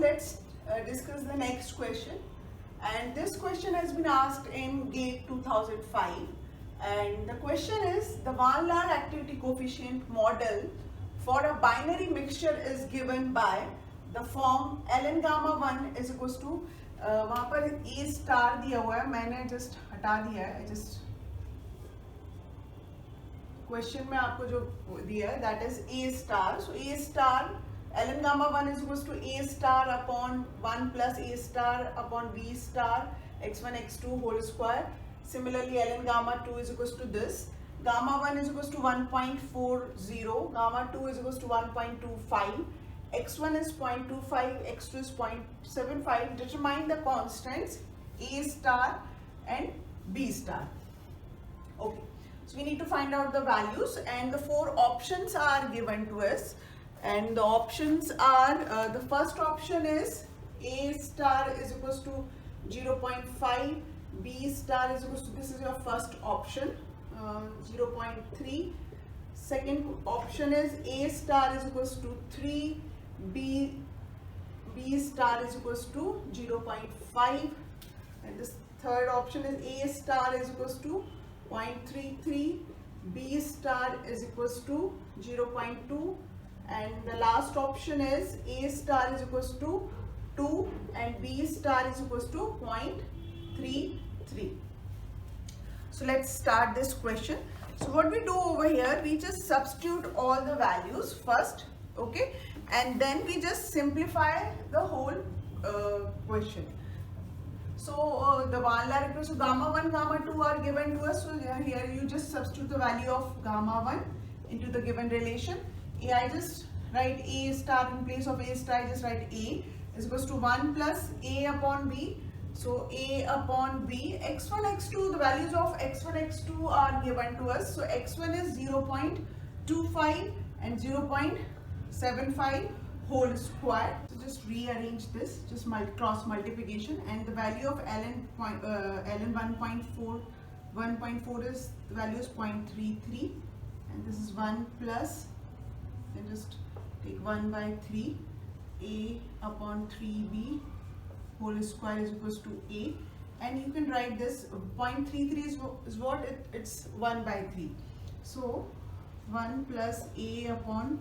let's discuss the next question. And this question has been asked in GATE 2005. And the question is, the LAAR activity coefficient model for a binary mixture is given by the form ln gamma 1 is equals to वहाँ पर a star दिया हुआ है, मैंने just हटा दिया है, just question में आपको जो दिया है that is a star. So a star ln gamma 1 is equals to a star upon 1 plus a star upon b star x1 x2 whole square. Similarly ln gamma 2 is equals to this. Gamma 1 is equals to 1.40, gamma 2 is equals to 1.25, x1 is 0.25, x2 is 0.75. Determine the constants a star and b star. Okay, so we need to find out the values, and the four options are given to us. And the options are, the first option is a star is equals to 0.5, b star is equals to, this is your first option, 0.3. Second option is a star is equals to 3, b star is equals to 0.5, and this third option is a star is equals to 0.33, b star is equals to 0.2, and the last option is a star is equals to 2 and b star is equals to 0.33. So let's start this question. So what we do over here, we just substitute all the values first, okay, and then we just simplify the whole question. So the LAAR equals to gamma 1, gamma 2 are given to us. So here you just substitute the value of gamma 1 into the given relation. I just write a star in place of a star, I just write a is equals to 1 plus a upon b. So a upon b, x1, x2, the values of x1, x2 are given to us. So x1 is 0.25 and 0.75 whole square. So just rearrange this, just cross multiplication, and the value of ln 1.4 is, the value is 0.33, and this is 1 plus, and just take 1 by 3, a upon 3b whole square is equals to a, and you can write this 0.33 is what it's 1 by 3. So 1 plus a upon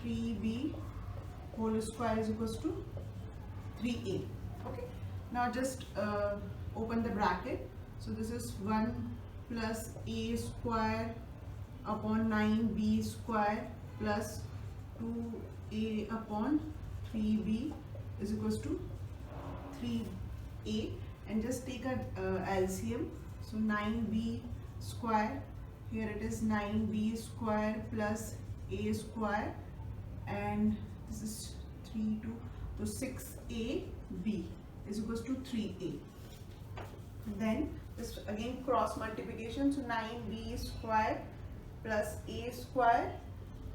3b whole square is equals to 3a. Okay, now just open the bracket. So this is 1 plus a square upon 9b square plus 2a upon 3b is equals to 3a, and just take a LCM. So 9b square, here it is 9b square plus a square, and this is 3, 2, so 6ab is equals to 3a. Then this again cross multiplication, so 9b square plus a square,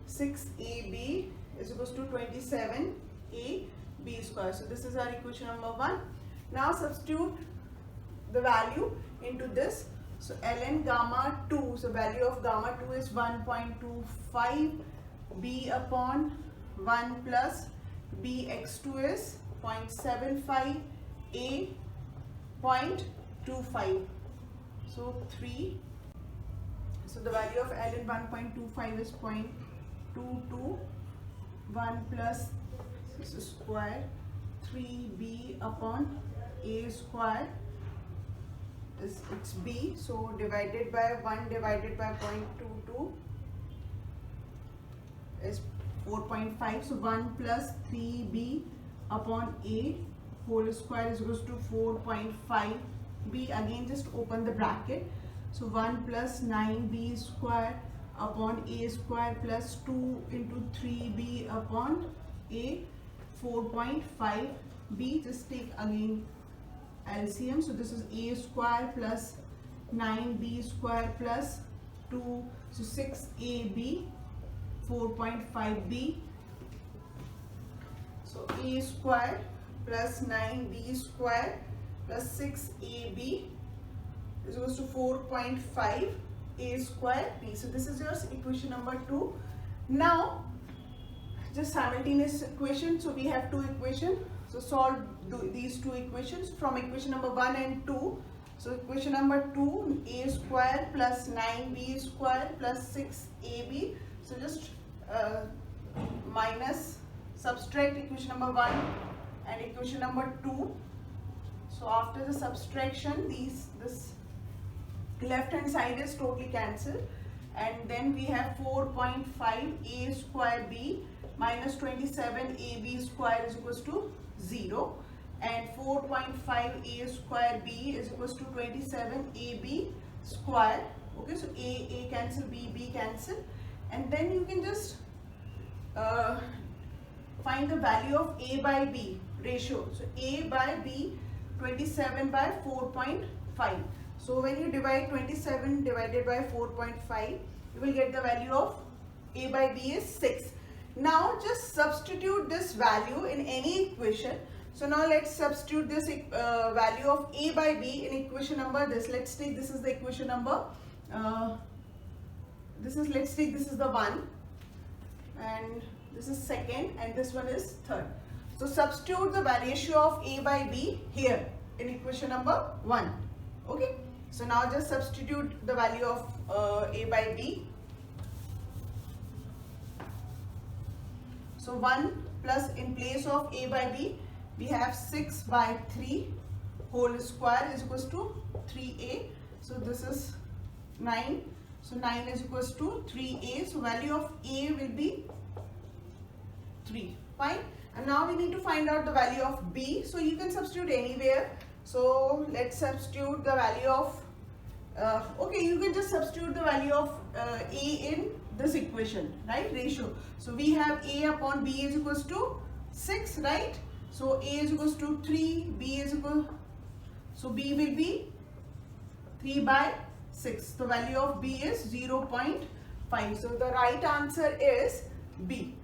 6ab is equals to 27a b square. So this is our equation number 1. Now substitute the value into this. So ln gamma 2, so value of gamma 2 is 1.25, b upon 1 plus b x2 is 0.75, a 0.25, so 3. So the value of ln 1.25 is 0.22, 1 plus this is square 3b upon a square is it's b, so divided by 1 divided by 0.22 is 4.5, so 1 plus 3b upon a whole square is equals to 4.5 b. Again just open the bracket, so 1 plus 9b square upon a square plus 2 into 3b upon a 4.5 b. Just take again LCM, so this is a square plus 9b square plus 2, so 6ab 4.5b, so a square plus 9b square plus 6ab is equals to 4.5 a square b. So this is your equation number 2. Now just simultaneous equation. So we have two equations. So solve these two equations from equation number 1 and 2. So equation number 2, a square plus 9b square plus 6ab. So just minus, subtract equation number 1 and equation number 2. So after the subtraction, this left hand side is totally cancelled, and then we have 4.5 a square b minus 27 ab square is equals to 0, and 4.5 a square b is equals to 27 ab square. Okay, so a cancel, b cancel, and then you can just find the value of a by b ratio. So a by b, 27 by 4.5. So when you divide 27 divided by 4.5, you will get the value of a by b is 6. Now just substitute this value in any equation. So now let's substitute this value of a by b in equation number this. Let's take this is the equation number. Let's take this is the 1, and this is second, and this one is third. So substitute the ratio of a by b here in equation number 1. Okay. So now just substitute the value of a by b. So 1 plus, in place of a by b, we have 6 by 3 whole square is equals to 3a. So this is 9. So 9 is equals to 3a. So value of a will be 3. Fine. And now we need to find out the value of b. So you can substitute anywhere. So let's substitute the value of okay, you can just substitute the value of a in this equation, right? Ratio. So we have a upon b is equals to 6, right? So a is equals to 3, b is equal, so b will be 3 by 6. The value of b is 0.5. So the right answer is B.